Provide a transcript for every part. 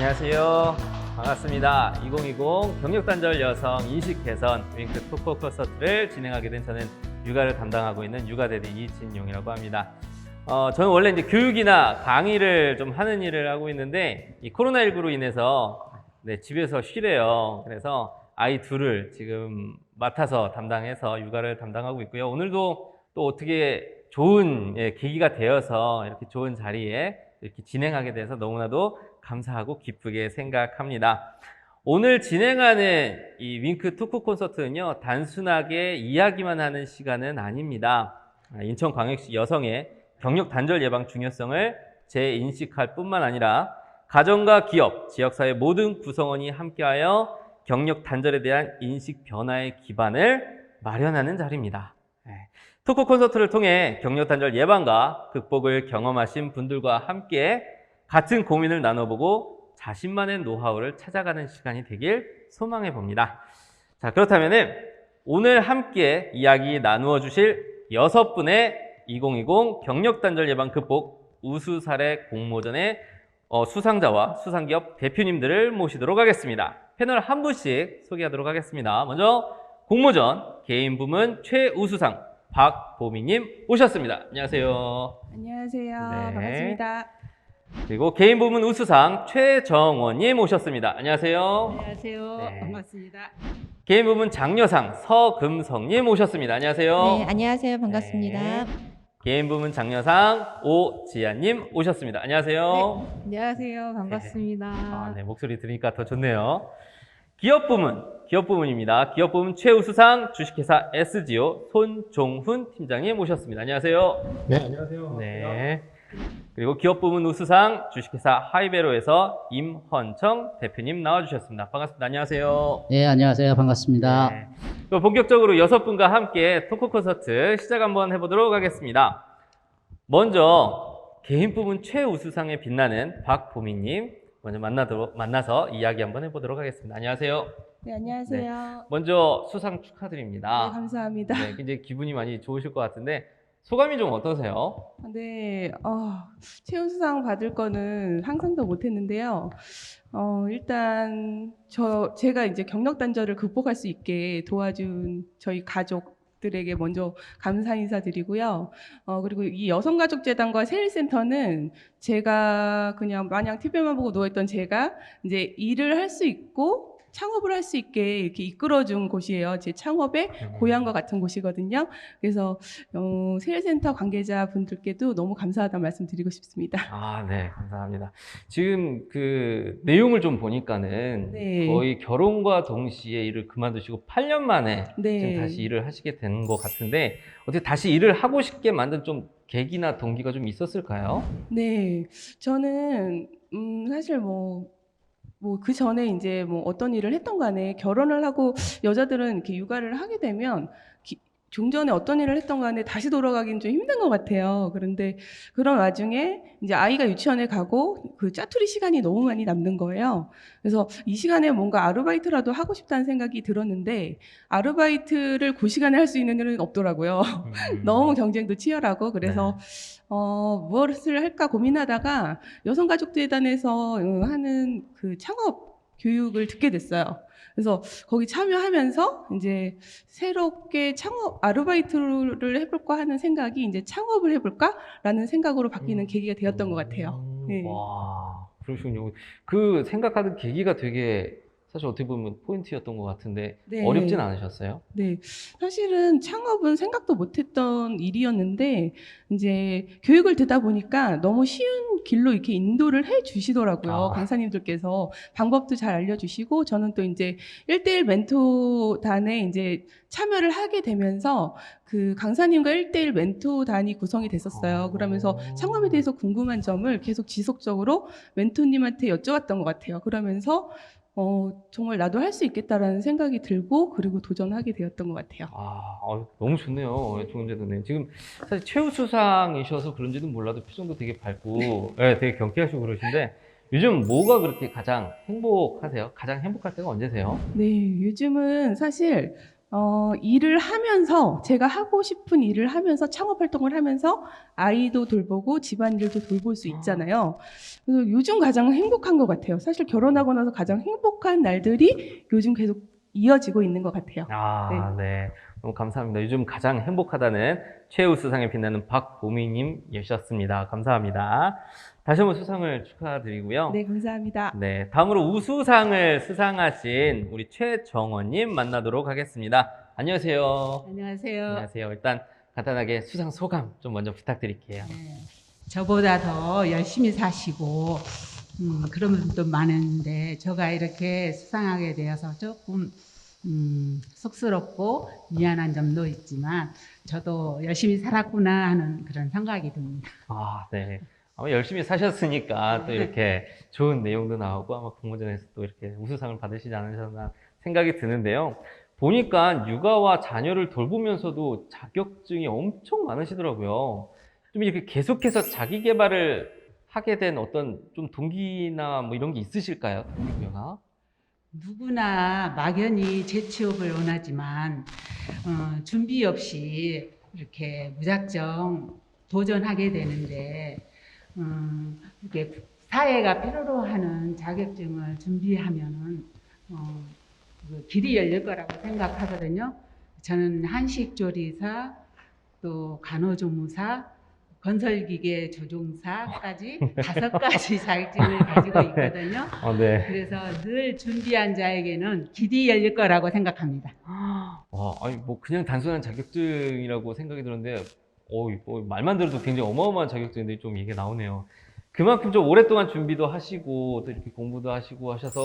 안녕하세요. 반갑습니다. 2020 경력단절 여성 인식 개선 윙크 토크 콘서트를 진행하게 된 저는 육아를 담당하고 있는 육아대리 이진용이라고 합니다. 저는 원래 이제 교육이나 강의를 좀 하는 일을 하고 있는데 이 코로나19로 인해서 집에서 쉬래요. 그래서 아이 둘을 지금 맡아서 담당해서 육아를 담당하고 있고요. 오늘도 또 어떻게 좋은 계기가 되어서 이렇게 좋은 자리에 이렇게 진행하게 돼서 너무나도 감사하고 기쁘게 생각합니다. 오늘 진행하는 이 윙크 토크 콘서트는요, 단순하게 이야기만 하는 시간은 아닙니다. 인천광역시 여성의 경력 단절 예방 중요성을 재인식할 뿐만 아니라 가정과 기업, 지역사회 모든 구성원이 함께하여 경력 단절에 대한 인식 변화의 기반을 마련하는 자리입니다. 토크 콘서트를 통해 경력 단절 예방과 극복을 경험하신 분들과 함께 같은 고민을 나눠보고 자신만의 노하우를 찾아가는 시간이 되길 소망해 봅니다. 자, 그렇다면은 오늘 함께 이야기 나누어 주실 6분의 2020 경력 단절 예방 극복 우수 사례 공모전의 수상자와 수상기업 대표님들을 모시도록 하겠습니다. 패널 한 분씩 소개하도록 하겠습니다. 먼저 공모전 개인 부문 최우수상 박보미님 오셨습니다. 안녕하세요. 안녕하세요. 네. 반갑습니다. 그리고 개인 부문 우수상 최정원님 오셨습니다. 안녕하세요. 안녕하세요. 네. 반갑습니다. 개인 부문 장려상 서금성님 오셨습니다. 안녕하세요. 네, 안녕하세요. 반갑습니다. 네. 개인 부문 장려상 오지아님 오셨습니다. 안녕하세요. 안녕하세요. 반갑습니다. 네, 목소리 들으니까 더 좋네요. 기업 부문입니다. 기업 부문 최우수상 주식회사 SGO 손종훈 팀장님 모셨습니다. 안녕하세요. 네, 안녕하세요. 네. 그리고 기업 부문 우수상 주식회사 하이베로에서 임헌청 대표님 나와주셨습니다. 반갑습니다. 안녕하세요. 네, 안녕하세요. 반갑습니다. 네. 그럼 본격적으로 6분과 함께 토크 콘서트 시작 한번 해보도록 하겠습니다. 먼저 개인 부문 최우수상에 빛나는 박보미님 먼저 만나서 이야기 한번 해보도록 하겠습니다. 안녕하세요. 네, 안녕하세요. 먼저 수상 네, 축하드립니다. 감사합니다. 네, 굉장히 기분이 많이 좋으실 것 같은데 소감이 좀 어떠세요? 네, 최우수상 받을 거는 상상도 못 했는데요. 일단 제가 이제 경력 단절을 극복할 수 있게 도와준 저희 가족들에게 먼저 감사 인사드리고요. 그리고 이 여성가족재단과 세일센터는 제가 그냥 마냥 TV만 보고 누워있던 제가 이제 일을 할 수 있고 창업을 할 수 있게 이렇게 이끌어준 곳이에요. 제 창업의 고향과 같은 곳이거든요. 그래서 세일센터 관계자분들께도 너무 감사하다는 말씀 드리고 싶습니다. 네, 감사합니다. 지금 그 내용을 좀 보니까는 네. 거의 결혼과 동시에 일을 그만두시고 8년 만에 네. 지금 다시 일을 하시게 된 것 같은데 어떻게 다시 일을 하고 싶게 만든 좀 계기나 동기가 좀 있었을까요? 네, 저는 사실 그 전에 이제 어떤 일을 했던 간에 결혼을 하고 여자들은 이렇게 육아를 하게 되면 종전에 어떤 일을 했던 간에 다시 돌아가기는 좀 힘든 것 같아요. 그런데 그런 와중에 이제 아이가 유치원에 가고 그 짜투리 시간이 너무 많이 남는 거예요. 그래서 이 시간에 뭔가 아르바이트라도 하고 싶다는 생각이 들었는데 아르바이트를 그 시간에 할 수 있는 일은 없더라고요. 너무 경쟁도 치열하고 그래서 무엇을 할까 고민하다가 여성가족재단에서 하는 그 창업 교육을 듣게 됐어요. 그래서 거기 참여하면서 이제 새롭게 창업 아르바이트를 해볼까 하는 생각이 이제 창업을 해볼까라는 생각으로 바뀌는 계기가 되었던 것 같아요. 네. 와, 그러시군요. 그 생각하는 계기가 되게 사실 어떻게 보면 포인트였던 것 같은데 네. 어렵진 않으셨어요? 네, 사실은 창업은 생각도 못했던 일이었는데 이제 교육을 듣다 보니까 너무 쉬운 길로 이렇게 인도를 해주시더라고요. 강사님들께서 방법도 잘 알려주시고 저는 또 이제 1대1 멘토단에 이제 참여를 하게 되면서 그 강사님과 1대1 멘토단이 구성이 됐었어요. 그러면서 창업에 대해서 궁금한 점을 계속 지속적으로 멘토님한테 여쭤봤던 것 같아요. 그러면서 정말 나도 할 수 있겠다라는 생각이 들고 그리고 도전하게 되었던 것 같아요. 너무 좋네요. 좋은 제도네. 지금 사실 최우수상이셔서 그런지는 몰라도 표정도 되게 밝고 네, 되게 경쾌하시고 그러신데 요즘 뭐가 그렇게 가장 행복하세요? 가장 행복할 때가 언제세요? 네, 요즘은 사실 일을 하면서 제가 하고 싶은 일을 하면서 창업 활동을 하면서 아이도 돌보고 집안일도 돌볼 수 있잖아요. 그래서 요즘 가장 행복한 것 같아요. 사실 결혼하고 나서 가장 행복한 날들이 요즘 계속 이어지고 있는 것 같아요. 아, 네. 너무 감사합니다. 요즘 가장 행복하다는 최우 수상에 빛나는 박보미님이셨습니다. 감사합니다. 다시 한번 수상을 축하드리고요. 네, 감사합니다. 네, 다음으로 우수상을 수상하신 우리 최정원님 만나도록 하겠습니다. 안녕하세요. 안녕하세요. 안녕하세요. 일단 간단하게 수상 소감 좀 먼저 부탁드릴게요. 네, 저보다 더 열심히 사시고 그런 분도 많은데 제가 이렇게 수상하게 되어서 조금 쑥스럽고 미안한 점도 있지만 저도 열심히 살았구나 하는 그런 생각이 듭니다. 아, 네. 아마 열심히 사셨으니까 또 이렇게 좋은 내용도 나오고 아마 공모전에서 또 이렇게 우수상을 받으시지 않으셨나 생각이 드는데요. 보니까 육아와 자녀를 돌보면서도 자격증이 엄청 많으시더라고요. 좀 이렇게 계속해서 자기 개발을 하게 된 어떤 좀 동기나 뭐 이런 게 있으실까요? 동기가? 누구나 막연히 재취업을 원하지만 준비 없이 이렇게 무작정 도전하게 되는데 이렇게 사회가 필요로 하는 자격증을 준비하면은 그 길이 열릴 거라고 생각하거든요. 저는 한식조리사, 또 간호조무사, 건설기계 조종사까지 5가지 자격증을 가지고 있거든요. 네. 그래서 늘 준비한 자에게는 길이 열릴 거라고 생각합니다. 아니, 뭐, 그냥 단순한 자격증이라고 생각이 들었는데, 말만 들어도 굉장히 어마어마한 자격증들이 좀 얘기가 나오네요. 그만큼 좀 오랫동안 준비도 하시고, 또 이렇게 공부도 하시고 하셔서,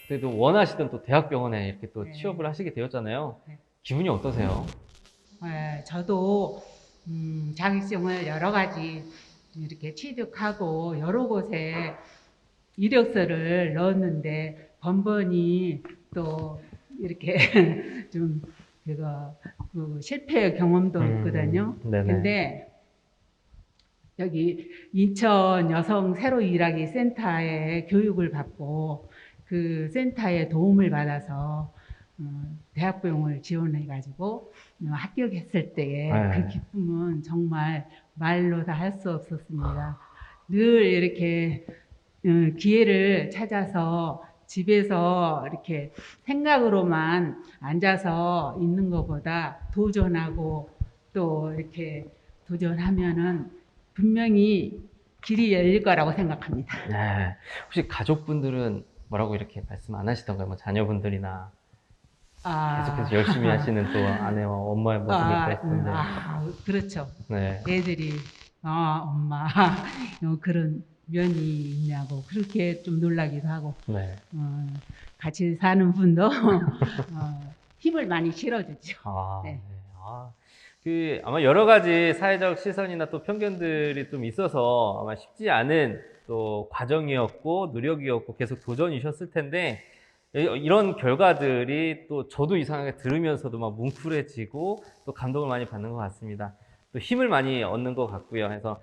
그래도 원하시던 또 대학병원에 이렇게 또 네. 취업을 하시게 되었잖아요. 네. 기분이 어떠세요? 저도 자격증을 여러 가지 이렇게 취득하고 여러 곳에 이력서를 넣었는데 번번이 또 이렇게 좀 그 실패의 경험도 있거든요. 네네. 근데 여기 인천 여성 새로 일하기 센터에 교육을 받고 그 센터의 도움을 받아서 대학병원을 지원해가지고 합격했을 때의 네. 그 기쁨은 정말 말로 다 할 수 없었습니다. 늘 이렇게 기회를 찾아서 집에서 이렇게 생각으로만 앉아서 있는 것보다 도전하고 또 이렇게 도전하면은 분명히 길이 열릴 거라고 생각합니다. 네. 혹시 가족분들은 뭐라고 이렇게 말씀 안 하시던가요? 뭐 자녀분들이나 계속해서 열심히 하시는 또 아내와 엄마의 모습을 그랬던데. 그렇죠. 네. 애들이 엄마 그런 면이 있냐고 그렇게 좀 놀라기도 하고 네. 같이 사는 분도 힘을 많이 실어주죠. 네. 네. 아마 여러 가지 사회적 시선이나 또 편견들이 좀 있어서 아마 쉽지 않은 또 과정이었고 노력이었고 계속 도전이셨을 텐데 이런 결과들이 또 저도 이상하게 들으면서도 막 뭉클해지고 또 감동을 많이 받는 것 같습니다. 또 힘을 많이 얻는 것 같고요. 해서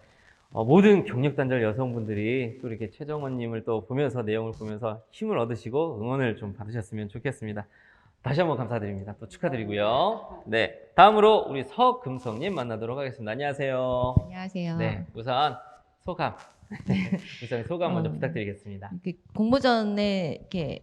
모든 경력단절 여성분들이 또 이렇게 최정원님을 또 보면서 내용을 보면서 힘을 얻으시고 응원을 좀 받으셨으면 좋겠습니다. 다시 한번 감사드립니다. 또 축하드리고요. 네, 다음으로 우리 서금성님 만나도록 하겠습니다. 안녕하세요. 안녕하세요. 네, 우선 소감. 우선 소감 먼저 부탁드리겠습니다. 이렇게 공모전에 이렇게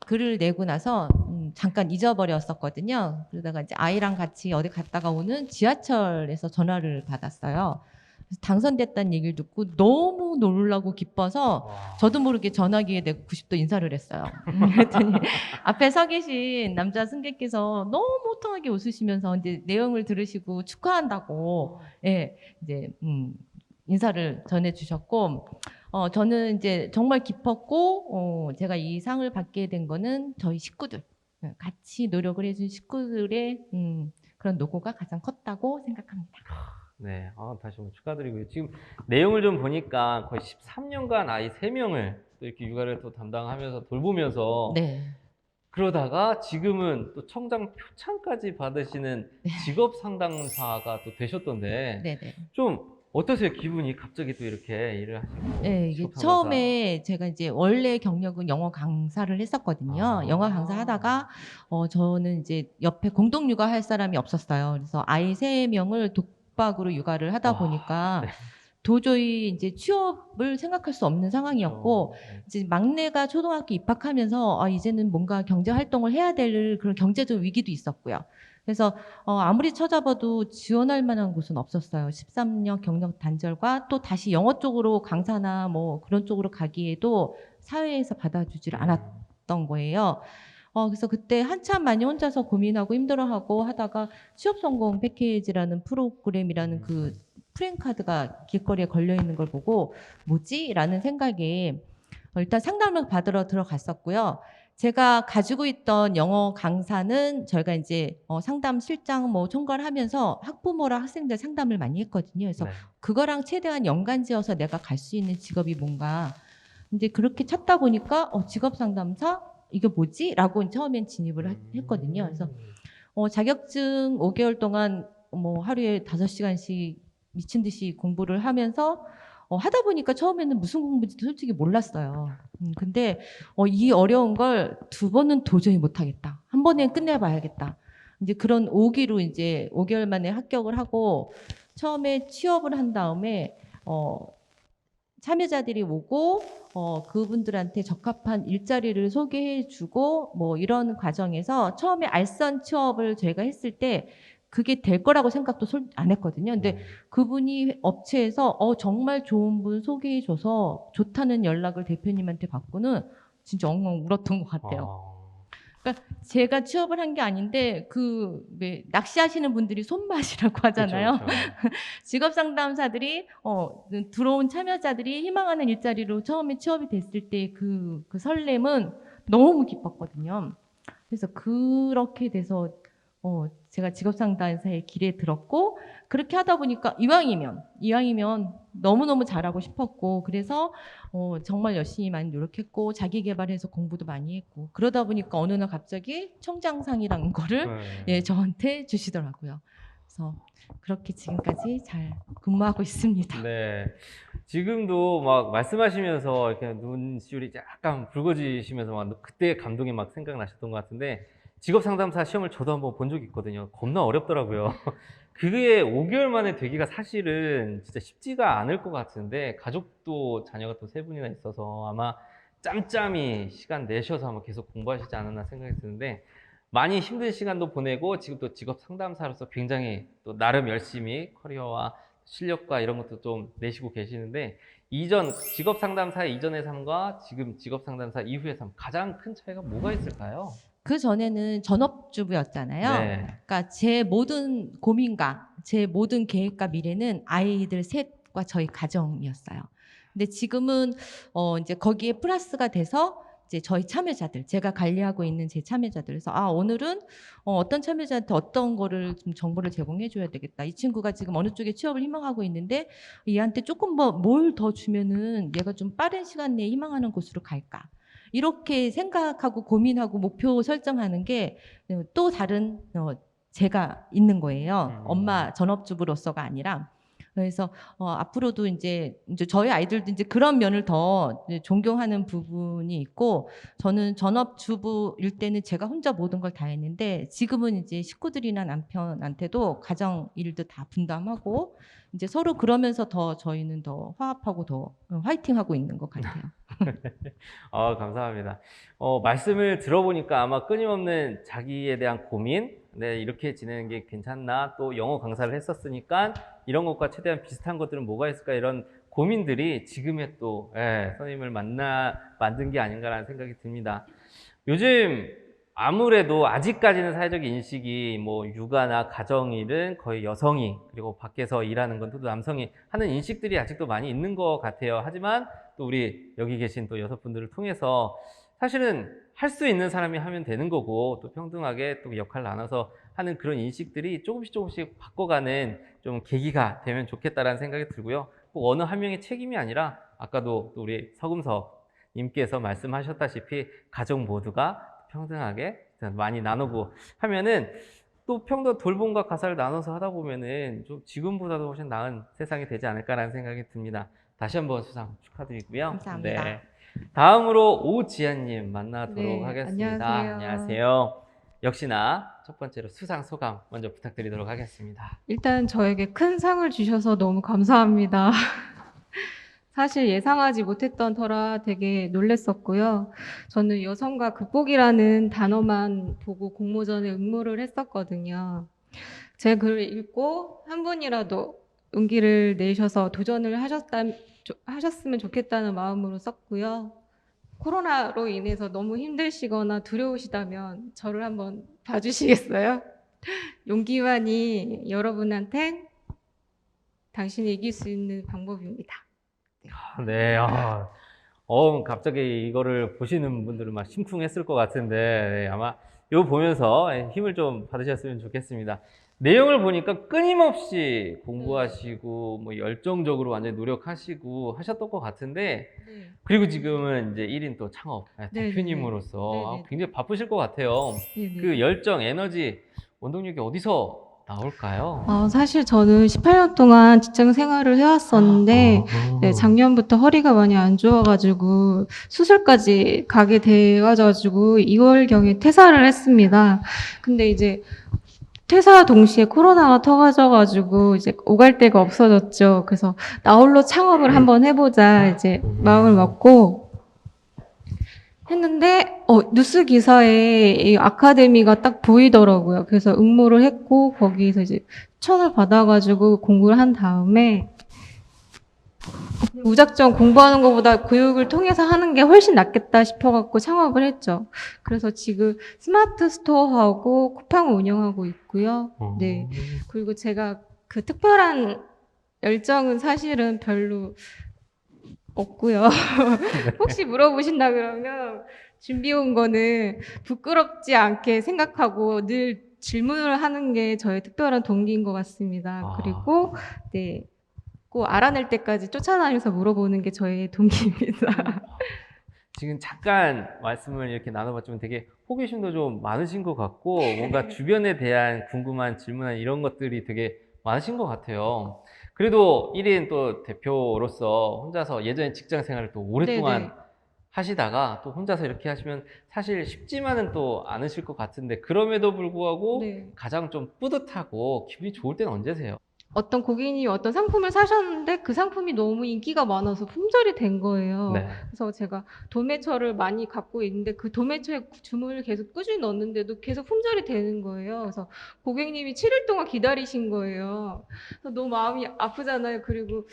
글을 내고 나서 잠깐 잊어버렸었거든요. 그러다가 이제 아이랑 같이 어디 갔다가 오는 지하철에서 전화를 받았어요. 그래서 당선됐다는 얘기를 듣고 너무 놀라고 기뻐서 저도 모르게 전화기에 대고 90도 인사를 했어요. 그랬더니 앞에 서 계신 남자 승객께서 너무 호탕하게 웃으시면서 이제 내용을 들으시고 축하한다고 이제 인사를 전해주셨고 저는 이제 정말 기뻤고 제가 이 상을 받게 된 거는 저희 식구들 같이 노력을 해준 식구들의 그런 노고가 가장 컸다고 생각합니다. 네, 다시 한번 축하드리고요. 지금 내용을 좀 보니까 거의 13년간 아이 3명을 또 이렇게 육아를 또 담당하면서 돌보면서 네. 그러다가 지금은 또 청장 표창까지 받으시는 직업 상담사가 또 되셨던데 네네. 좀 어떠세요? 기분이 갑자기 또 이렇게 일을 하시고 네, 이게 직업 상담사. 처음에 제가 이제 원래 경력은 영어 강사를 했었거든요. 아. 영어 강사 하다가 저는 이제 옆에 공동 육아할 사람이 없었어요. 그래서 아이 3명을 독박으로 육아를 하다 와, 보니까 네. 도저히 이제 취업을 생각할 수 없는 상황이었고 네. 이제 막내가 초등학교 입학하면서 이제는 뭔가 경제 활동을 해야 될 그런 경제적 위기도 있었고요. 그래서 아무리 찾아봐도 지원할 만한 곳은 없었어요. 13년 경력 단절과 또 다시 영어 쪽으로 강사나 뭐 그런 쪽으로 가기에도 사회에서 받아주지를 않았던 거예요. 그래서 그때 한참 많이 혼자서 고민하고 힘들어하고 하다가 취업 성공 패키지라는 프로그램이라는 그 프랜카드가 길거리에 걸려 있는 걸 보고 뭐지? 라는 생각에 일단 상담을 받으러 들어갔었고요. 제가 가지고 있던 영어 강사는 저희가 이제 상담 실장 뭐 총괄 하면서 학부모랑 학생들 상담을 많이 했거든요. 그래서 네. 그거랑 최대한 연관지어서 내가 갈 수 있는 직업이 뭔가. 근데 그렇게 찾다 보니까 직업 상담사? 이게 뭐지? 라고 처음엔 진입을 했거든요. 그래서 자격증 5개월 동안 뭐 하루에 5시간씩 미친 듯이 공부를 하면서 하다 보니까 처음에는 무슨 공부인지도 솔직히 몰랐어요. 근데 이 어려운 걸 2번은 도저히 못하겠다. 한 번에 끝내봐야겠다. 이제 그런 오기로 이제 5개월 만에 합격을 하고 처음에 취업을 한 다음에 참여자들이 오고 그분들한테 적합한 일자리를 소개해주고 뭐 이런 과정에서 처음에 알선 취업을 저희가 했을 때 그게 될 거라고 생각도 안 했거든요. 근데 그분이 업체에서 정말 좋은 분 소개해줘서 좋다는 연락을 대표님한테 받고는 진짜 엉엉 울었던 것 같아요. 그러니까 제가 취업을 한 게 아닌데 낚시하시는 분들이 손맛이라고 하잖아요. 그쵸. 직업 상담사들이 들어온 참여자들이 희망하는 일자리로 처음에 취업이 됐을 때 그 설렘은 너무 기뻤거든요. 그래서 그렇게 돼서 제가 직업 상담사의 길에 들었고 그렇게 하다 보니까 이왕이면 너무너무 잘하고 싶었고 그래서 정말 열심히 많이 노력했고 자기 개발해서 공부도 많이 했고 그러다 보니까 어느 날 갑자기 청장상이라는 거를 네. 저한테 주시더라고요. 그래서 그렇게 지금까지 잘 근무하고 있습니다. 네. 지금도 막 말씀하시면서 이렇게 눈시울이 약간 붉어지시면서 막 그때 감동이 막 생각나셨던 것 같은데 직업 상담사 시험을 저도 한번 본 적이 있거든요. 겁나 어렵더라고요. 그게 5개월 만에 되기가 사실은 진짜 쉽지가 않을 것 같은데 가족도 자녀가 또 3분이나 있어서 아마 짬짬이 시간 내셔서 아마 계속 공부하시지 않았나 생각이 드는데 많이 힘든 시간도 보내고 지금 또 직업 상담사로서 굉장히 또 나름 열심히 커리어와 실력과 이런 것도 좀 내시고 계시는데 직업 상담사 이전의 삶과 지금 직업 상담사 이후의 삶 가장 큰 차이가 뭐가 있을까요? 그 전에는 전업주부였잖아요. 네. 그러니까 제 모든 고민과 제 모든 계획과 미래는 아이들 셋과 저희 가정이었어요. 근데 지금은 이제 거기에 플러스가 돼서 이제 저희 참여자들, 제가 관리하고 있는 제 참여자들. 그래서 오늘은 어떤 참여자한테 어떤 거를 좀 정보를 제공해 줘야 되겠다. 이 친구가 지금 어느 쪽에 취업을 희망하고 있는데 얘한테 조금 뭘 더 주면은 얘가 좀 빠른 시간 내에 희망하는 곳으로 갈까. 이렇게 생각하고 고민하고 목표 설정하는 게 또 다른 제가 있는 거예요. 엄마 전업주부로서가 아니라. 그래서 앞으로도 이제 저희 아이들도 이제 그런 면을 더 이제 존경하는 부분이 있고 저는 전업주부일 때는 제가 혼자 모든 걸 다 했는데 지금은 이제 식구들이나 남편한테도 가정 일도 다 분담하고 이제 서로 그러면서 더 저희는 더 화합하고 더 화이팅하고 있는 것 같아요. 감사합니다. 말씀을 들어보니까 아마 끊임없는 자기에 대한 고민, 네, 이렇게 지내는 게 괜찮나, 또 영어 강사를 했었으니까 이런 것과 최대한 비슷한 것들은 뭐가 있을까, 이런 고민들이 지금의 또 선생님을 만든 게 아닌가라는 생각이 듭니다. 요즘 아무래도 아직까지는 사회적 인식이 뭐 육아나 가정일은 거의 여성이, 그리고 밖에서 일하는 건 또 남성이 하는 인식들이 아직도 많이 있는 것 같아요. 하지만 또 우리 여기 계신 또 6분들을 통해서 사실은 할 수 있는 사람이 하면 되는 거고 또 평등하게 또 역할 나눠서 하는 그런 인식들이 조금씩 바꿔가는 좀 계기가 되면 좋겠다라는 생각이 들고요. 꼭 어느 한 명의 책임이 아니라 아까도 또 우리 서금석 님께서 말씀하셨다시피 가족 모두가 평등하게 많이 나누고 하면은 또 평도 돌봄과 가사를 나눠서 하다 보면은 좀 지금보다도 훨씬 나은 세상이 되지 않을까라는 생각이 듭니다. 다시 한번 수상 축하드리고요. 감사합니다. 네. 다음으로 오지아님 만나도록 네, 하겠습니다. 안녕하세요. 안녕하세요. 역시나 첫 번째로 수상 소감 먼저 부탁드리도록 하겠습니다. 일단 저에게 큰 상을 주셔서 너무 감사합니다. 사실 예상하지 못했던 터라 되게 놀랬었고요. 저는 여성과 극복이라는 단어만 보고 공모전에 응모를 했었거든요. 제 글을 읽고 한 분이라도 용기를 내셔서 도전을 하셨으면 좋겠다는 마음으로 썼고요. 코로나로 인해서 너무 힘드시거나 두려우시다면 저를 한번 봐주시겠어요? 용기만이 여러분한테 당신이 이길 수 있는 방법입니다. 네, 갑자기 이거를 보시는 분들은 막 심쿵했을 것 같은데, 네, 아마 이거 보면서 힘을 좀 받으셨으면 좋겠습니다. 내용을 보니까 끊임없이 공부하시고, 뭐 열정적으로 완전히 노력하시고 하셨던 것 같은데, 네. 그리고 지금은 이제 1인 또 창업 네네네. 대표님으로서 네네네. 굉장히 바쁘실 것 같아요. 네네. 그 열정, 에너지, 원동력이 어디서 나올까요? 사실 저는 18년 동안 직장 생활을 해왔었는데, 네, 작년부터 허리가 많이 안 좋아가지고, 수술까지 가게 돼가지고, 2월경에 퇴사를 했습니다. 근데 이제, 퇴사 동시에 코로나가 터져가지고, 이제 오갈 데가 없어졌죠. 그래서, 나 홀로 창업을 한번 해보자, 이제, 마음을 먹고, 했는데 뉴스 기사에 이 아카데미가 딱 보이더라고요. 그래서 응모를 했고 거기에서 이제 추천을 받아가지고 공부를 한 다음에 무작정 공부하는 것보다 교육을 통해서 하는 게 훨씬 낫겠다 싶어갖고 창업을 했죠. 그래서 지금 스마트 스토어하고 쿠팡을 운영하고 있고요. 네. 그리고 제가 그 특별한 열정은 사실은 별로 없고요. 혹시 물어보신다 그러면 준비해온 거는 부끄럽지 않게 생각하고 늘 질문을 하는 게 저의 특별한 동기인 것 같습니다. 그리고 네, 꼭 알아낼 때까지 쫓아다니면서 물어보는 게 저의 동기입니다. 지금 잠깐 말씀을 이렇게 나눠봤지만 되게 호기심도 좀 많으신 것 같고 뭔가 주변에 대한 궁금한 질문한 이런 것들이 되게 많으신 것 같아요. 그래도 1인 또 대표로서 혼자서 예전에 직장 생활을 또 오랫동안 네네. 하시다가 또 혼자서 이렇게 하시면 사실 쉽지만은 또 않으실 것 같은데 그럼에도 불구하고 네. 가장 좀 뿌듯하고 기분이 좋을 때는 언제세요? 어떤 고객님이 어떤 상품을 사셨는데 그 상품이 너무 인기가 많아서 품절이 된 거예요. 네. 그래서 제가 도매처를 많이 갖고 있는데 그 도매처에 주문을 계속 꾸준히 넣었는데도 계속 품절이 되는 거예요. 그래서 고객님이 7일 동안 기다리신 거예요. 그래서 너무 마음이 아프잖아요. 그리고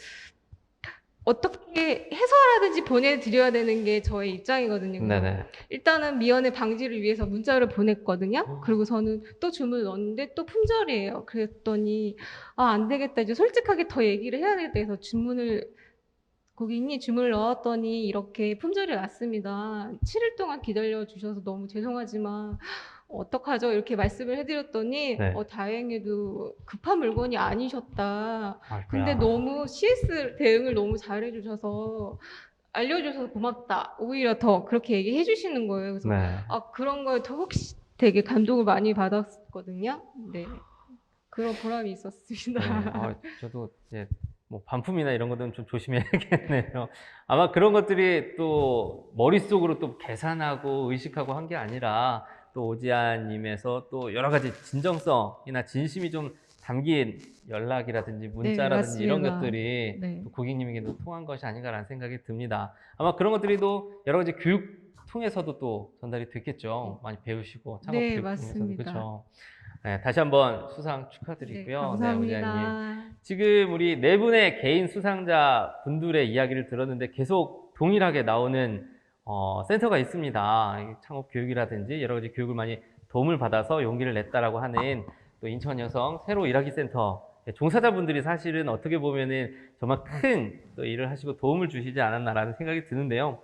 어떻게 해서라든지 보내드려야 되는 게 저의 입장이거든요. 그래서 네네. 일단은 미연의 방지를 위해서 문자를 보냈거든요. 그리고 저는 또 주문을 넣었는데 또 품절이에요. 그랬더니 안 되겠다. 이제 솔직하게 더 얘기를 해야 되겠다 해서 고객님 주문을 넣었더니 이렇게 품절이 왔습니다. 7일 동안 기다려 주셔서 너무 죄송하지만 어떡하죠? 이렇게 말씀을 해드렸더니 네. 다행히도 급한 물건이 아니셨다. 아이고야. 근데 너무 CS 대응을 너무 잘해주셔서 알려줘서 고맙다. 오히려 더 그렇게 얘기해 주시는 거예요. 그래서 네. 그런 거에 더 혹시 되게 감동을 많이 받았거든요. 네. 그런 보람이 있었습니다. 네. 저도 이제 뭐 반품이나 이런 것들은 좀 조심해야겠네요. 아마 그런 것들이 또 머릿속으로 또 계산하고 의식하고 한 게 아니라 또 오지아님에서 또 여러 가지 진정성이나 진심이 좀 담긴 연락이라든지 문자라든지 이런 맞습니다. 것들이 네. 또 고객님에게도 통한 것이 아닌가라는 생각이 듭니다. 아마 그런 것들이 또 여러 가지 교육 통해서도 또 전달이 됐겠죠. 많이 배우시고 창업 네, 교육 통해서도 맞습니다. 그렇죠. 네, 다시 한번 수상 축하드리고요. 네, 감사합니다. 오지아님. 지금 우리 네 분의 개인 수상자 분들의 이야기를 들었는데 계속 동일하게 나오는 센터가 있습니다. 이 창업 교육이라든지 여러 가지 교육을 많이 도움을 받아서 용기를 냈다라고 하는 또 인천 여성 새로 일하기 센터 종사자분들이 사실은 어떻게 보면은 정말 큰 또 일을 하시고 도움을 주시지 않았나라는 생각이 드는데요.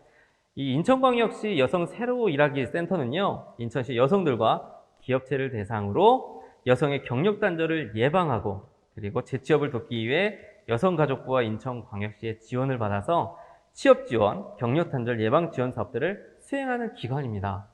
이 인천광역시 여성 새로 일하기 센터는요, 인천시 여성들과 기업체를 대상으로 여성의 경력 단절을 예방하고 그리고 재취업을 돕기 위해 여성가족부와 인천광역시의 지원을 받아서 취업 지원, 경력 단절 예방 지원 사업들을 수행하는 기관입니다.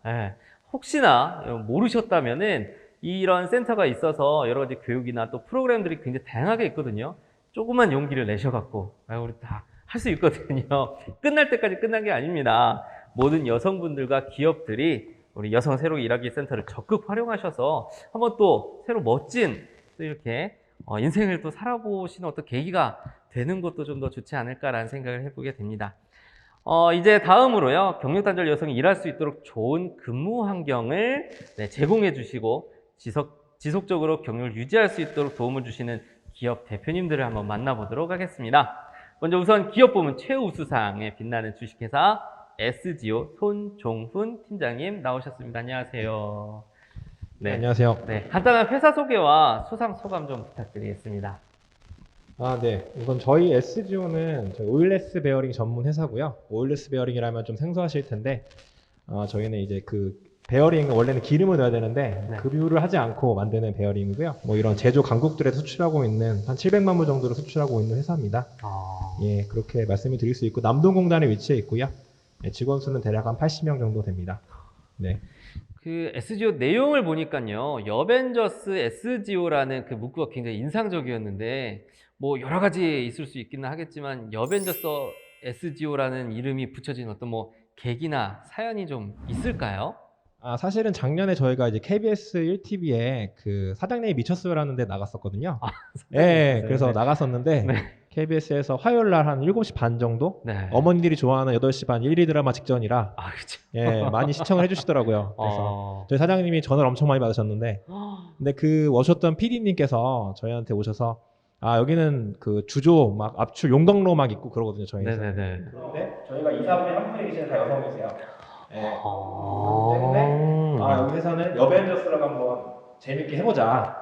혹시나 모르셨다면은 이런 센터가 있어서 여러 가지 교육이나 또 프로그램들이 굉장히 다양하게 있거든요. 조그만 용기를 내셔갖고 우리 다 할 수 있거든요. 끝날 때까지 끝난 게 아닙니다. 모든 여성분들과 기업들이 우리 여성 새로 일하기 센터를 적극 활용하셔서 한번 또 새로 멋진 또 이렇게 인생을 또 살아보시는 어떤 계기가 되는 것도 좀 더 좋지 않을까라는 생각을 해보게 됩니다. 이제 다음으로요, 경력단절 여성이 일할 수 있도록 좋은 근무 환경을 제공해 주시고 지속적으로 경력을 유지할 수 있도록 도움을 주시는 기업 대표님들을 한번 만나보도록 하겠습니다. 먼저 우선 기업 부문 최우수상에 빛나는 주식회사 SGO 손종훈 팀장님 나오셨습니다. 안녕하세요. 네, 안녕하세요. 네, 간단한 회사 소개와 수상 소감 좀 부탁드리겠습니다. 네. 우선 저희 SGO는 오일레스 베어링 전문 회사고요. 오일레스 베어링이라면 좀 생소하실 텐데, 저희는 이제 그 베어링 원래는 기름을 넣어야 되는데 네. 급유를 하지 않고 만드는 베어링이고요. 뭐 이런 제조 강국들에 수출하고 있는 한 700만 부 정도를 수출하고 있는 회사입니다. 예, 그렇게 말씀을 드릴 수 있고 남동공단에 위치해 있고요. 네, 직원 수는 대략 한 80명 정도 됩니다. 네. 그 SGO 내용을 보니까요, 여벤져스 SGO라는 그 문구가 굉장히 인상적이었는데, 뭐 여러 가지 있을 수 있기는 하겠지만 여벤져스 SGO라는 이름이 붙여진 어떤 뭐 계기나 사연이 좀 있을까요? 사실은 작년에 저희가 이제 KBS 1TV에 그 사장님이 미쳤어요라는 데 나갔었거든요. 예, 그래서 네. 나갔었는데 네. KBS에서 화요일 날 한 7시 반 정도 네. 어머니들이 좋아하는 8시 반 1, 2 드라마 직전이라 그렇죠. 예, 많이 시청을 해주시더라고요. 그래서 저희 사장님이 전화를 엄청 많이 받으셨는데 근데 그 오셨던 PD님께서 저희한테 오셔서 여기는 그 주조 막 압출 용광로 막 있고 그러거든요. 저희는. 네네네. 그런데 저희가 이사분이 한 분이 계시는 다 여성이세요. 예. 여기 회사는 여벤져스라고 한번 재밌게 해보자.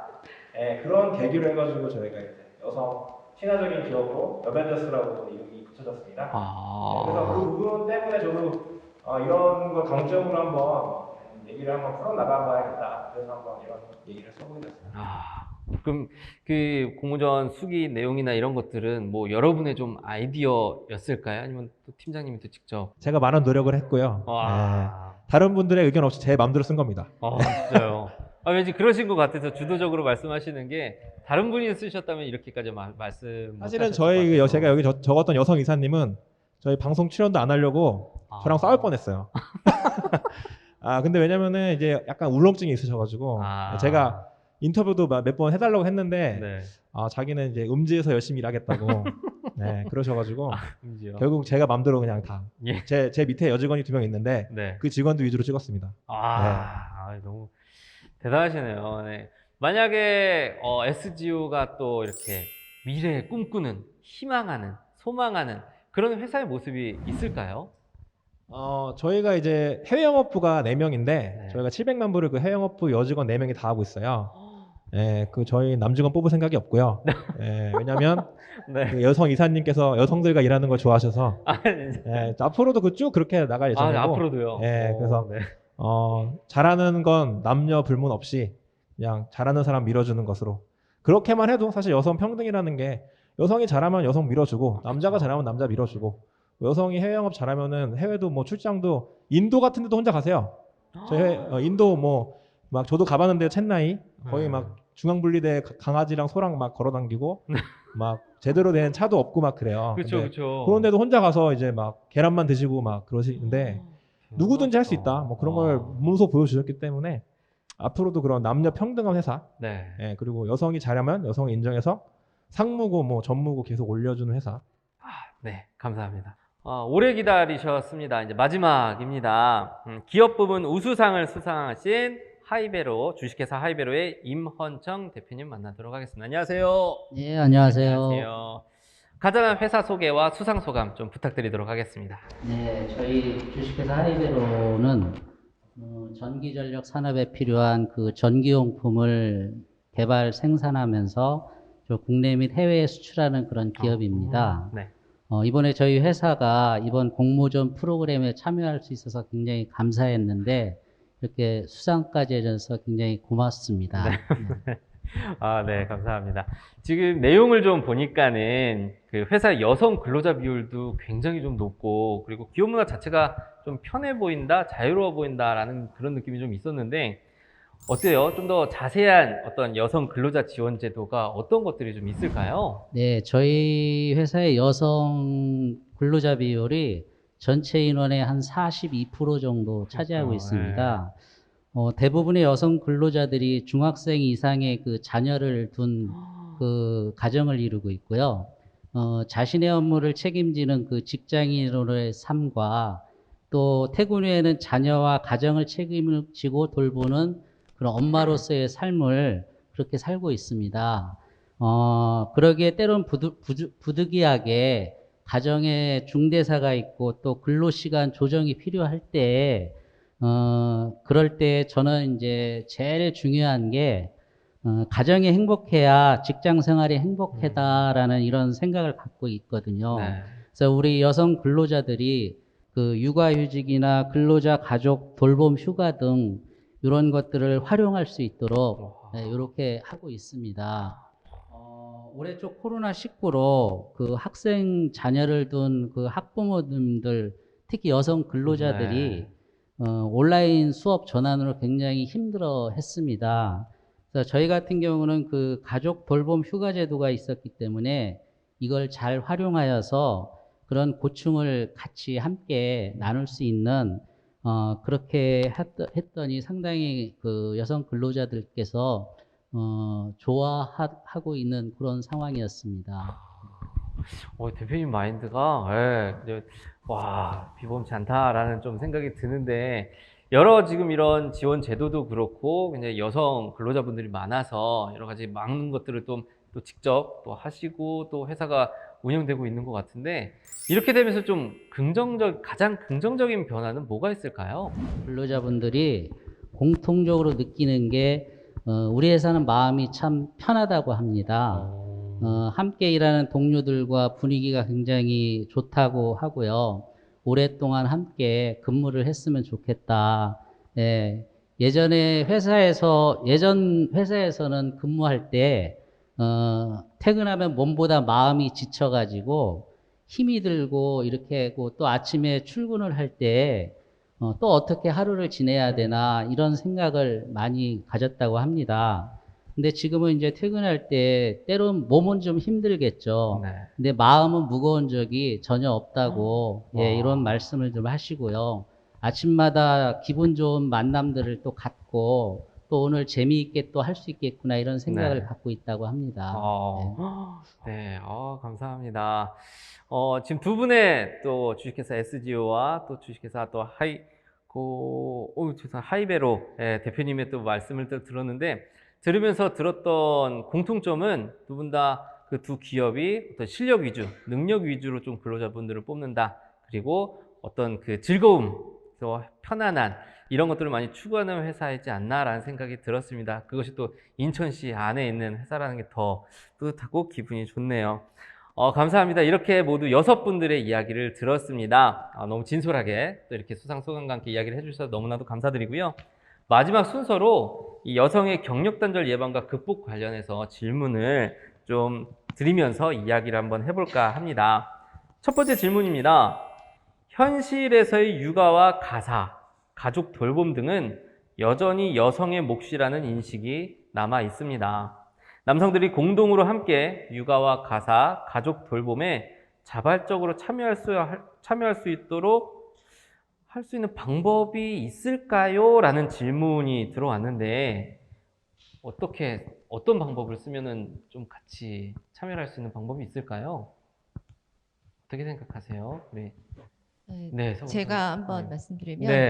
예, 그런 계기로 해가지고 저희가 이제 여성 친화적인 기업으로 여벤져스라고 이름이 붙여졌습니다. 그래서 그 부분 때문에 저도 이런 거 강점으로 한번 얘기를 한번 풀어나가봐야겠다. 그래서 한번 이런 얘기를 써보게 됐습니다. 그럼 그 공모전 수기 내용이나 이런 것들은 뭐 여러분의 좀 아이디어였을까요? 아니면 또 팀장님이 또 직접? 제가 많은 노력을 했고요. 다른 분들의 의견 없이 제 마음대로 쓴 겁니다. 진짜요? 왠지 그러신 것 같아서 주도적으로 말씀하시는 게 다른 분이 쓰셨다면 이렇게까지 말씀. 사실은 제가 여기 적었던 여성 이사님은 저희 방송 출연도 안 하려고 저랑 싸울 뻔했어요. 근데 왜냐면은 이제 약간 울렁증이 있으셔가지고 제가 인터뷰도 몇 번 해달라고 했는데 네. 자기는 이제 음지에서 열심히 일하겠다고 네, 그러셔가지고 음지요? 결국 제가 맘대로 그냥 다 제 밑에 여직원이 2명 있는데 네. 그 직원도 위주로 찍었습니다. 너무 대단하시네요. 네. 만약에 SGO가 또 이렇게 미래에 꿈꾸는, 희망하는, 소망하는 그런 회사의 모습이 있을까요? 저희가 이제 해외 영업부가 4명인데 저희가 700만 부를 그 해외 영업부 여직원 4명이 다 하고 있어요. 예, 그 저희 남직원 뽑을 생각이 없고요. 예, 왜냐면 그 여성 이사님께서 여성들과 일하는 걸 좋아하셔서 앞으로도 쭉 그렇게 나갈 예정이고. 앞으로도요? 예, 그래서 잘하는 건 남녀 불문 없이 그냥 잘하는 사람 밀어주는 것으로 그렇게만 해도 사실 여성 평등이라는 게 여성이 잘하면 여성 밀어주고 남자가 잘하면 남자 밀어주고 여성이 해외 영업 잘하면은 해외도 뭐 출장도 인도 같은 데도 혼자 가세요. 저희 인도 뭐 막 저도 가봤는데 챗나이 거의 막 중앙분리대 강아지랑 소랑 막 걸어당기고 막 제대로 된 차도 없고 막 그래요. 그렇죠. 그런데도 혼자 가서 이제 막 계란만 드시고 막 그러시는데 누구든지 할 수 있다. 뭐 그런 걸 몸소 보여주셨기 때문에 앞으로도 그런 남녀 평등한 회사. 예, 그리고 여성이 잘하면 여성이 인정해서 상무고 뭐 전무고 계속 올려주는 회사. 네, 감사합니다. 오래 기다리셨습니다. 이제 마지막입니다. 기업 부문 우수상을 수상하신 하이베로, 주식회사 하이베로의 임헌청 대표님 만나도록 하겠습니다. 안녕하세요. 예, 안녕하세요. 안녕하세요. 간단한 회사 소개와 수상 소감 좀 부탁드리도록 하겠습니다. 네, 저희 주식회사 하이베로는 전기전력 산업에 필요한 그 전기용품을 개발 생산하면서 국내 및 해외에 수출하는 그런 기업입니다. 네. 이번에 저희 회사가 이번 공모전 프로그램에 참여할 수 있어서 굉장히 감사했는데 이렇게 수상까지 해줘서 굉장히 고맙습니다. 네, 감사합니다. 지금 내용을 좀 보니까는 그 회사 여성 근로자 비율도 굉장히 좀 높고 그리고 기업 문화 자체가 좀 편해 보인다, 자유로워 보인다라는 그런 느낌이 좀 있었는데 어때요? 좀 더 자세한 어떤 여성 근로자 지원 제도가 어떤 것들이 좀 있을까요? 네, 저희 회사의 여성 근로자 비율이 전체 인원의 한 42% 정도 차지하고 그렇구나. 있습니다. 대부분의 여성 근로자들이 중학생 이상의 그 자녀를 둔 그 가정을 이루고 있고요. 자신의 업무를 책임지는 그 직장인으로의 삶과 또 퇴근 후에는 자녀와 가정을 책임을 지고 돌보는 그런 엄마로서의 삶을 그렇게 살고 있습니다. 그러기에 때론 부득이하게 가정에 중대사가 있고 또 근로시간 조정이 필요할 때, 그럴 때 저는 이제 제일 중요한 게, 가정이 행복해야 직장 생활이 행복하다라는 이런 생각을 갖고 있거든요. 네. 그래서 우리 여성 근로자들이 그 육아휴직이나 근로자 가족 돌봄 휴가 등 이런 것들을 활용할 수 있도록 이렇게 하고 있습니다. 올해 초 코로나19로 그 학생 자녀를 둔 그 학부모님들, 특히 여성 근로자들이 온라인 수업 전환으로 굉장히 힘들어 했습니다. 그래서 저희 같은 경우는 그 가족 돌봄 휴가 제도가 있었기 때문에 이걸 잘 활용하여서 그런 고충을 같이 함께 나눌 수 있는 그렇게 했더니 상당히 그 여성 근로자들께서 좋아하고 있는 그런 상황이었습니다. 대표님 마인드가 와 비범치 않다라는 좀 생각이 드는데 여러 지금 이런 지원 제도도 그렇고 굉장히 여성 근로자분들이 많아서 여러 가지 막는 것들을 또 직접 또 하시고 또 회사가 운영되고 있는 것 같은데 이렇게 되면서 좀 가장 긍정적인 변화는 뭐가 있을까요? 근로자분들이 공통적으로 느끼는 게 우리 회사는 마음이 참 편하다고 합니다. 함께 일하는 동료들과 분위기가 굉장히 좋다고 하고요. 오랫동안 함께 근무를 했으면 좋겠다. 예, 예전 회사에서는 근무할 때, 퇴근하면 몸보다 마음이 지쳐가지고 힘이 들고 이렇게 하고 또 아침에 출근을 할 때, 또 어떻게 하루를 지내야 되나 이런 생각을 많이 가졌다고 합니다. 근데 지금은 이제 퇴근할 때 때론 몸은 좀 힘들겠죠. 네. 근데 마음은 무거운 적이 전혀 없다고 와. 이런 말씀을 좀 하시고요. 아침마다 기분 좋은 만남들을 또 갖고 또 오늘 재미있게 또 할 수 있겠구나 이런 생각을 네. 갖고 있다고 합니다. 네, 감사합니다. 지금 두 분의 또 주식회사 SGO와 또 주식회사 또 하이베로 대표님의 또 말씀을 또 들었는데 들으면서 들었던 공통점은 두 분 다 그 두 기업이 어떤 실력 위주, 능력 위주로 좀 근로자분들을 뽑는다. 그리고 어떤 그 즐거움, 또 편안한 이런 것들을 많이 추구하는 회사이지 않나라는 생각이 들었습니다. 그것이 또 인천시 안에 있는 회사라는 게 더 뿌듯하고 기분이 좋네요. 감사합니다. 이렇게 모두 6분들의 이야기를 들었습니다. 너무 진솔하게 또 이렇게 수상소감과 함께 이야기를 해주셔서 너무나도 감사드리고요. 마지막 순서로 이 여성의 경력 단절 예방과 극복 관련해서 질문을 좀 드리면서 이야기를 한번 해볼까 합니다. 첫 번째 질문입니다. 현실에서의 육아와 가사, 가족 돌봄 등은 여전히 여성의 몫이라는 인식이 남아 있습니다. 남성들이 공동으로 함께 육아와 가사, 가족 돌봄에 자발적으로 참여할 수 있도록 할 수 있는 방법이 있을까요? 라는 질문이 들어왔는데 어떤 방법을 쓰면은 좀 같이 참여할 수 있는 방법이 있을까요? 어떻게 생각하세요? 네. 네, 제가 한번 네. 말씀드리면 네.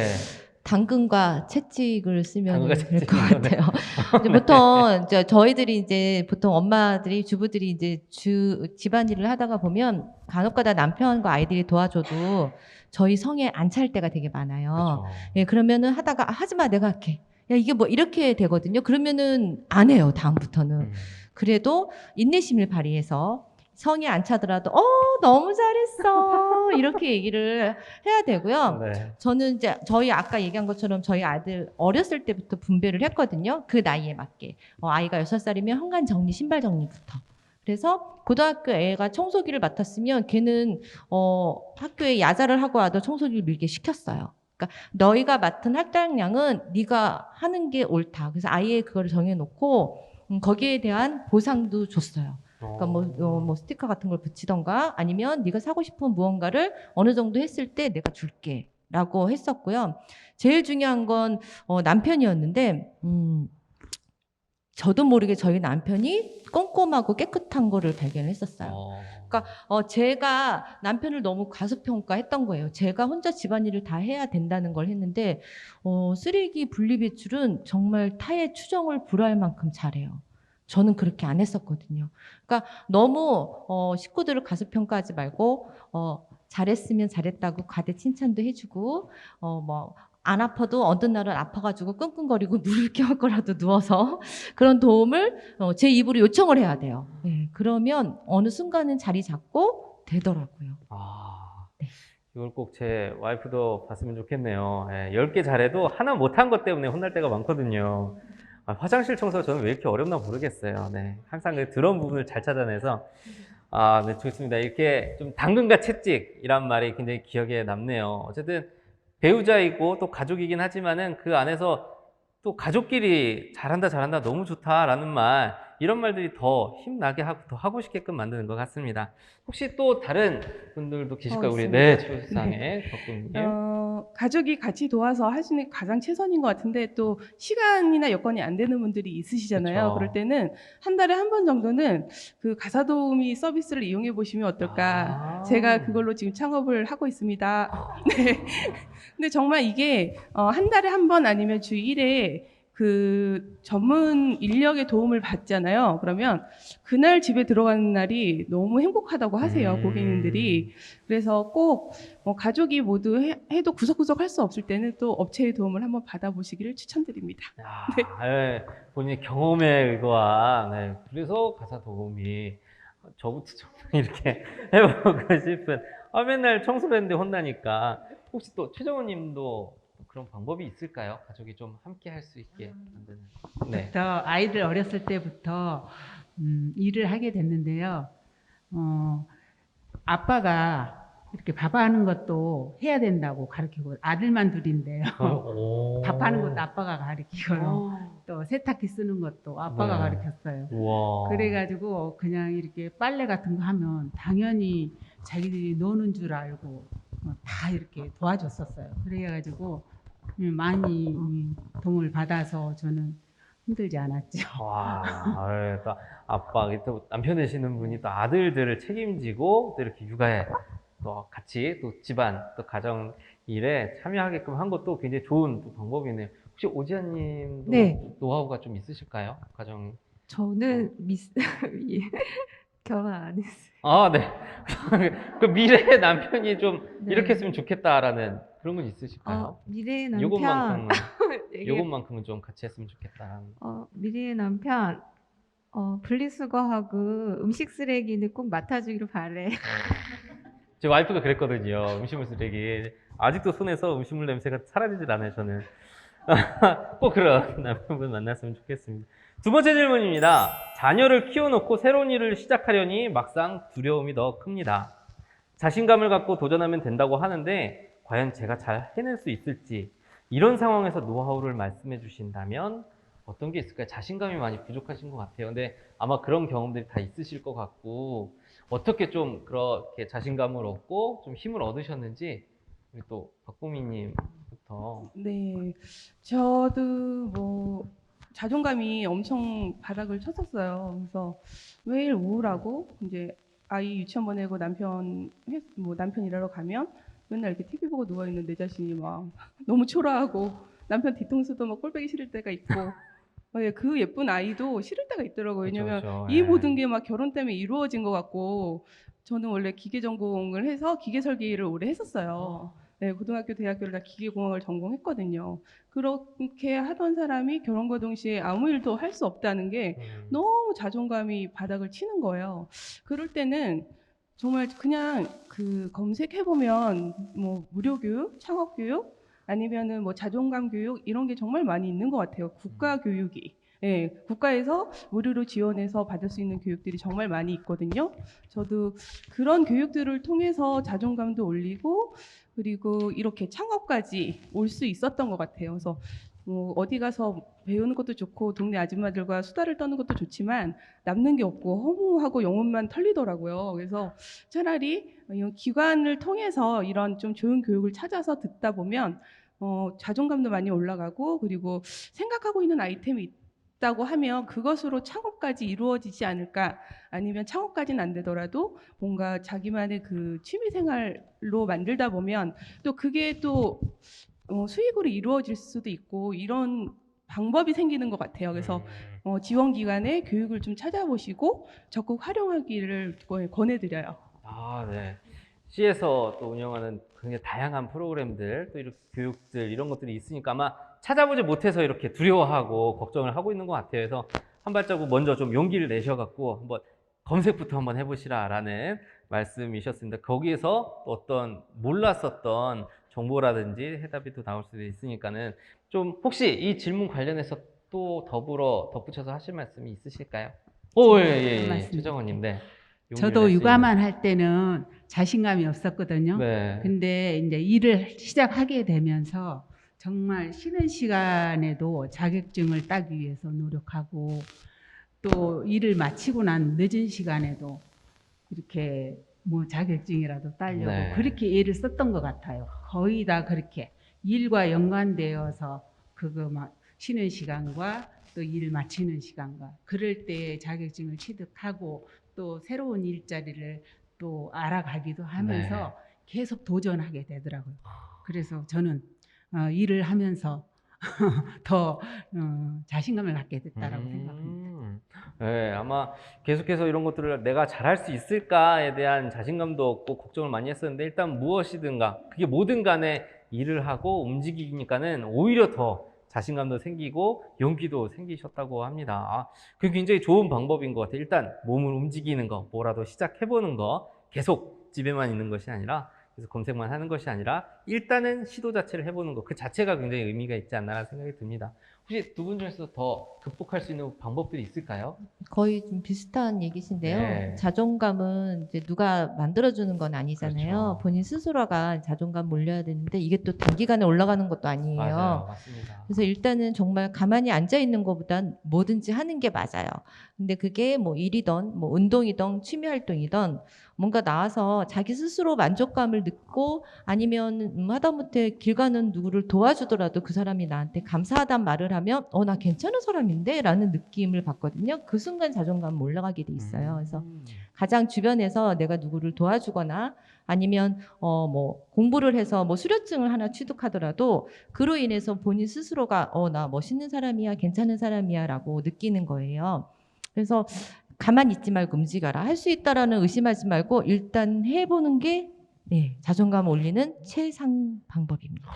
당근과 채찍을 쓰면 당근과 될 것 채찍이요? 네. 같아요. 이제 보통 저희들이 이제 보통 엄마들이 주부들이 이제 집안일을 하다가 보면 간혹가다 남편과 아이들이 도와줘도 저희 성에 안 찰 때가 되게 많아요. 그렇죠. 예, 그러면은 하다가 하지 마 내가 할게. 야 이게 뭐 이렇게 되거든요. 그러면은 안 해요 다음부터는. 그래도 인내심을 발휘해서 성이 안 차더라도 너무 잘했어 이렇게 얘기를 해야 되고요. 네. 저는 이제 저희 아까 얘기한 것처럼 저희 아들 어렸을 때부터 분배를 했거든요. 그 나이에 맞게. 아이가 6살이면 현관 정리, 신발 정리부터. 그래서 고등학교 애가 청소기를 맡았으면 걔는 학교에 야자를 하고 와도 청소기를 밀게 시켰어요. 그러니까 너희가 맡은 할당량은 네가 하는 게 옳다. 그래서 아예 그걸 정해놓고 거기에 대한 보상도 줬어요. 그러니까 뭐 스티커 같은 걸 붙이던가 아니면 네가 사고 싶은 무언가를 어느 정도 했을 때 내가 줄게라고 했었고요. 제일 중요한 건 남편이었는데 저도 모르게 저희 남편이 꼼꼼하고 깨끗한 거를 발견했었어요. 제가 남편을 너무 과소평가했던 거예요. 제가 혼자 집안일을 다 해야 된다는 걸 했는데 쓰레기 분리배출은 정말 타의 추정을 불허할 만큼 잘해요. 저는 그렇게 안 했었거든요. 그러니까 너무 식구들을 과소평가하지 말고 잘했으면 잘했다고 과대 칭찬도 해주고 뭐 안 아파도 어떤 날은 아파가지고 끙끙거리고 물을 끼울 거라도 누워서 그런 도움을 제 입으로 요청을 해야 돼요. 네, 그러면 어느 순간은 자리 잡고 되더라고요. 네. 이걸 꼭 제 와이프도 봤으면 좋겠네요. 10개 잘해도 하나 못한 것 때문에 혼날 때가 많거든요. 화장실 청소가 저는 왜 이렇게 어렵나 모르겠어요. 네, 항상 그 드럼 부분을 잘 찾아내서 네, 좋습니다. 이렇게 좀 당근과 채찍이란 말이 굉장히 기억에 남네요. 어쨌든 배우자이고 또 가족이긴 하지만은 그 안에서 또 가족끼리 잘한다 너무 좋다라는 말, 이런 말들이 더 힘나게 하고 더 하고 싶게끔 만드는 것 같습니다. 혹시 또 다른 분들도 계실까요? 우리 있습니다. 초상의 덕분님. 가족이 같이 도와서 할 수 있는 게 가장 최선인 것 같은데 또 시간이나 여건이 안 되는 분들이 있으시잖아요. 그쵸. 그럴 때는 한 달에 한 번 정도는 그 가사도우미 서비스를 이용해 보시면 어떨까. 제가 그걸로 지금 창업을 하고 있습니다. 네. 근데 정말 이게 한 달에 한 번 아니면 주 1회 그 전문 인력의 도움을 받잖아요. 그러면 그날 집에 들어가는 날이 너무 행복하다고 하세요, 고객님들이. 그래서 꼭 가족이 모두 해도 구석구석 할 수 없을 때는 또 업체의 도움을 한번 받아보시기를 추천드립니다. 네, 본인의 경험에 의거한, 네, 그래서 가사 도우미 저부터 좀 이렇게 해보고 싶은. 맨날 청소를 했는데 혼나니까. 혹시 또 최정원 님도 그런 방법이 있을까요? 가족이 좀 함께 할 수 있게 만드는. 네. 아이들 어렸을 때부터 일을 하게 됐는데요. 아빠가 이렇게 밥하는 것도 해야 된다고 가르치고, 아들만 둘인데요. 밥하는 것도 아빠가 가르치고요. 또 세탁기 쓰는 것도 아빠가 네. 가르쳤어요. 우와. 그래가지고 그냥 이렇게 빨래 같은 거 하면 당연히 자기들이 노는 줄 알고 다 이렇게 도와줬었어요. 그래가지고 많이 도움을 받아서 저는 힘들지 않았죠. 와, 또 아빠, 또 남편 되시는 분이 또 아들들을 책임지고 또 이렇게 육아에 또 같이 또 집안 또 가정 일에 참여하게끔 한 것도 굉장히 좋은 또 방법이네요. 혹시 오지아님도 네. 노하우가 좀 있으실까요? 가정. 저는 예. 결혼 안 했어요. 네. 그 미래의 남편이 좀 네. 이렇게 했으면 좋겠다라는 그런 건 있으실까요? 미래의 남편. 요것만큼은 요것만큼은 좀 같이 했으면 좋겠다라는. 미래의 남편. 분리수거하고 음식 쓰레기는 꼭 맡아주기를 바래. 제 와이프가 그랬거든요. 음식물 쓰레기. 아직도 손에서 음식물 냄새가 사라지질 않아요, 저는. 꼭 그런 남편분 만났으면 좋겠습니다. 두 번째 질문입니다. 자녀를 키워놓고 새로운 일을 시작하려니 막상 두려움이 더 큽니다. 자신감을 갖고 도전하면 된다고 하는데 과연 제가 잘 해낼 수 있을지, 이런 상황에서 노하우를 말씀해 주신다면 어떤 게 있을까요? 자신감이 많이 부족하신 것 같아요. 근데 아마 그런 경험들이 다 있으실 것 같고, 어떻게 좀 그렇게 자신감을 얻고 좀 힘을 얻으셨는지 우리 또 박보미님부터. 네, 저도 뭐 자존감이 엄청 바닥을 쳤었어요. 그래서 매일 우울하고 이제 아이 유치원 보내고 남편 일하러 가면 맨날 이렇게 TV 보고 누워 있는 내 자신이 막 너무 초라하고 남편 뒤통수도 막 꼴보기 싫을 때가 있고 그 예쁜 아이도 싫을 때가 있더라고요. 왜냐면 그렇죠. 이 모든 게 막 결혼 때문에 이루어진 것 같고, 저는 원래 기계 전공을 해서 기계 설계를 오래 했었어요. 네, 고등학교, 대학교를 다 기계공학을 전공했거든요. 그렇게 하던 사람이 결혼과 동시에 아무 일도 할 수 없다는 게 너무 자존감이 바닥을 치는 거예요. 그럴 때는 정말 그냥 그 검색해보면 뭐 무료교육, 창업교육, 아니면은 뭐 자존감 교육 이런 게 정말 많이 있는 것 같아요. 국가 교육이. 예, 국가에서 무료로 지원해서 받을 수 있는 교육들이 정말 많이 있거든요. 저도 그런 교육들을 통해서 자존감도 올리고 그리고 이렇게 창업까지 올 수 있었던 것 같아요. 그래서 뭐 어디 가서 배우는 것도 좋고 동네 아줌마들과 수다를 떠는 것도 좋지만 남는 게 없고 허무하고 영혼만 털리더라고요. 그래서 차라리 이 기관을 통해서 이런 좀 좋은 교육을 찾아서 듣다 보면 자존감도 많이 올라가고 그리고 생각하고 있는 아이템이 있다고 하면 그것으로 창업까지 이루어지지 않을까, 아니면 창업까지는 안 되더라도 뭔가 자기만의 그 취미 생활로 만들다 보면 또 그게 또 수익으로 이루어질 수도 있고 이런 방법이 생기는 것 같아요. 그래서 지원기관에 교육을 좀 찾아보시고 적극 활용하기를 권해드려요. 아, 네. 시에서 또 운영하는 굉장히 다양한 프로그램들, 또 이렇게 교육들, 이런 것들이 있으니까 아마 찾아보지 못해서 이렇게 두려워하고 걱정을 하고 있는 것 같아요. 그래서 한 발자국 먼저 좀 용기를 내셔갖고 한번 검색부터 한번 해보시라라는 말씀이셨습니다. 거기에서 또 어떤 몰랐었던 정보라든지 해답이 또 나올 수도 있으니까는 좀 혹시 이 질문 관련해서 또 더불어 덧붙여서 하실 말씀이 있으실까요? 오, 예. 맞습니다. 최정원님, 네. 저도 육아만 할 때는 자신감이 없었거든요. 네. 근데 이제 일을 시작하게 되면서 정말 쉬는 시간에도 자격증을 따기 위해서 노력하고 또 일을 마치고 난 늦은 시간에도 이렇게 뭐 자격증이라도 따려고 네. 그렇게 애를 썼던 것 같아요. 거의 다 그렇게 일과 연관되어서 그거 막 쉬는 시간과 또 일 마치는 시간과 그럴 때 자격증을 취득하고 또 새로운 일자리를 또 알아가기도 하면서 계속 도전하게 되더라고요. 그래서 저는 일을 하면서 더 자신감을 갖게 됐다라고 생각합니다. 네, 아마 계속해서 이런 것들을 내가 잘할 수 있을까에 대한 자신감도 없고 걱정을 많이 했었는데 일단 무엇이든가 그게 뭐든 간에 일을 하고 움직이니까는 오히려 더 자신감도 생기고 용기도 생기셨다고 합니다. 아, 그게 굉장히 좋은 방법인 것 같아요. 일단 몸을 움직이는 거, 뭐라도 시작해보는 거, 계속 집에만 있는 것이 아니라 그래서 검색만 하는 것이 아니라 일단은 시도 자체를 해보는 것, 그 자체가 굉장히 의미가 있지 않나라는 생각이 듭니다. 혹시 두 분 중에서 더 극복할 수 있는 방법들이 있을까요? 거의 좀 비슷한 얘기신데요. 네. 자존감은 이제 누가 만들어주는 건 아니잖아요. 그렇죠. 본인 스스로가 자존감 올려야 되는데 이게 또 단기간에 올라가는 것도 아니에요. 맞아요, 맞습니다. 그래서 일단은 정말 가만히 앉아 있는 것보단 뭐든지 하는 게 맞아요. 근데 그게 뭐 일이든 뭐 운동이든 취미 활동이든 뭔가 나와서 자기 스스로 만족감을 느끼고 아니면 하다못해 길 가는 누구를 도와주더라도 그 사람이 나한테 감사하단 말을 하면 나 괜찮은 사람인데 라는 느낌을 받거든요. 그 순간 자존감 올라가게 돼 있어요. 그래서 가장 주변에서 내가 누구를 도와주거나 아니면 뭐 공부를 해서 뭐 수료증을 하나 취득하더라도 그로 인해서 본인 스스로가 나 멋있는 사람이야, 괜찮은 사람이야라고 느끼는 거예요. 그래서 가만히 있지 말고 움직여라. 할 수 있다라는 의심하지 말고 일단 해보는 게 자존감 올리는 최상 방법입니다.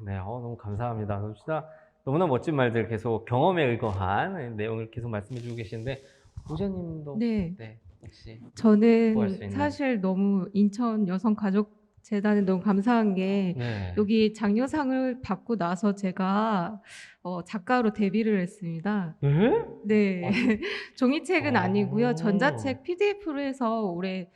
네, 너무 감사합니다. 진짜 너무나 멋진 말들 계속 경험에 의거한 내용을 계속 말씀해주고 계시는데 보자님도 네. 혹시 극복할 수 저는 있는. 사실 너무 인천 여성가족재단에 너무 감사한 게 네. 여기 장려상을 받고 나서 제가 작가로 데뷔를 했습니다. 네? 네. 종이책은 아니고요. 오. 전자책 PDF로 해서 올해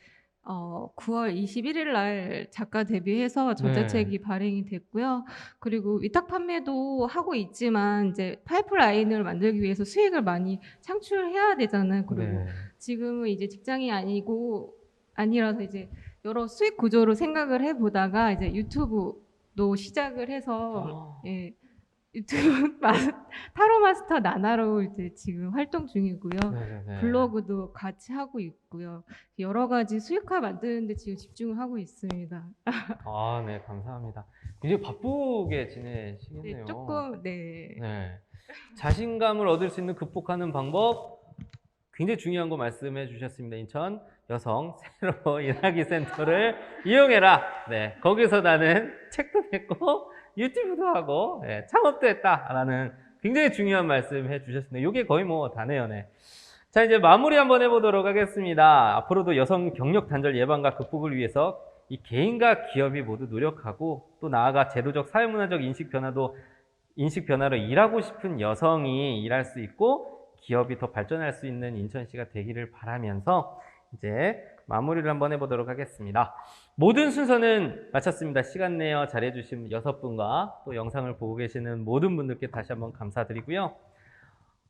9월 21일 날 작가 데뷔해서 전자책이 발행이 됐고요. 그리고 위탁 판매도 하고 있지만 이제 파이프라인을 만들기 위해서 수익을 많이 창출해야 되잖아요. 그리고 네. 지금은 이제 직장이 아니라서 이제 여러 수익 구조로 생각을 해보다가 이제 유튜브도 시작을 해서 예, 유튜브 타로 마스터 나나로 이제 지금 활동 중이고요. 네네네. 블로그도 같이 하고 있고요. 여러 가지 수익화 만드는데 지금 집중을 하고 있습니다. 아, 네, 감사합니다. 굉장히 바쁘게 지내시겠네요. 네, 조금 네. 네. 자신감을 얻을 수 있는 극복하는 방법 굉장히 중요한 거 말씀해 주셨습니다. 인천 여성 새로 일하기 센터를 이용해라. 네, 거기서 나는 책도 냈고 유튜브도 하고 창업도 했다라는 굉장히 중요한 말씀 해주셨습니다. 이게 거의 뭐 다네요. 네. 자, 이제 마무리 한번 해보도록 하겠습니다. 앞으로도 여성 경력 단절 예방과 극복을 위해서 이 개인과 기업이 모두 노력하고 또 나아가 제도적 사회문화적 인식 변화도 인식 변화로 일하고 싶은 여성이 일할 수 있고 기업이 더 발전할 수 있는 인천시가 되기를 바라면서 이제 마무리를 한번 해보도록 하겠습니다. 모든 순서는 마쳤습니다. 시간 내어 잘해주신 6분과 또 영상을 보고 계시는 모든 분들께 다시 한번 감사드리고요.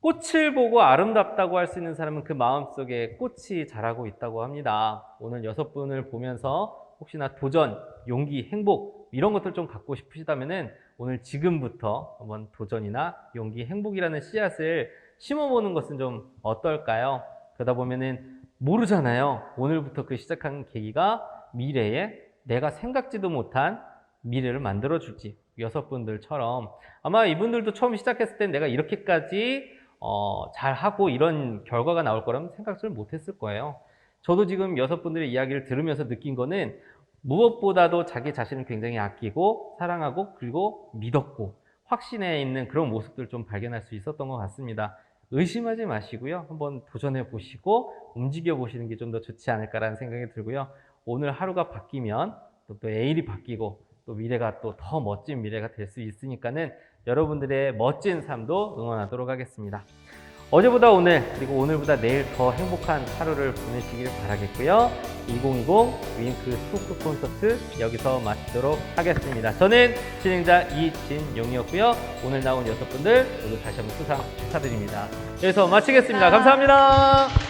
꽃을 보고 아름답다고 할 수 있는 사람은 그 마음속에 꽃이 자라고 있다고 합니다. 오늘 6분을 보면서 혹시나 도전, 용기, 행복 이런 것들 좀 갖고 싶으시다면은 오늘 지금부터 한번 도전이나 용기, 행복이라는 씨앗을 심어보는 것은 좀 어떨까요? 그러다 보면은 모르잖아요. 오늘부터 그 시작한 계기가 미래에 내가 생각지도 못한 미래를 만들어줄지 6분들처럼 아마 이분들도 처음 시작했을 땐 내가 이렇게까지 잘하고 이런 결과가 나올 거라면 생각을 못했을 거예요. 저도 지금 6분들의 이야기를 들으면서 느낀 거는 무엇보다도 자기 자신을 굉장히 아끼고 사랑하고 그리고 믿었고 확신해 있는 그런 모습들을 좀 발견할 수 있었던 것 같습니다. 의심하지 마시고요. 한번 도전해 보시고 움직여 보시는 게 좀 더 좋지 않을까라는 생각이 들고요. 오늘 하루가 바뀌면 또 내일이 바뀌고 또 미래가 또 더 멋진 미래가 될 수 있으니까는 여러분들의 멋진 삶도 응원하도록 하겠습니다. 어제보다 오늘 그리고 오늘보다 내일 더 행복한 하루를 보내시길 바라겠고요. 2020 윙크 토크 콘서트 여기서 마치도록 하겠습니다. 저는 진행자 이진용이었고요. 오늘 나온 6분들 모두 다시 한번 수상 축하드립니다. 여기서 마치겠습니다. 감사합니다.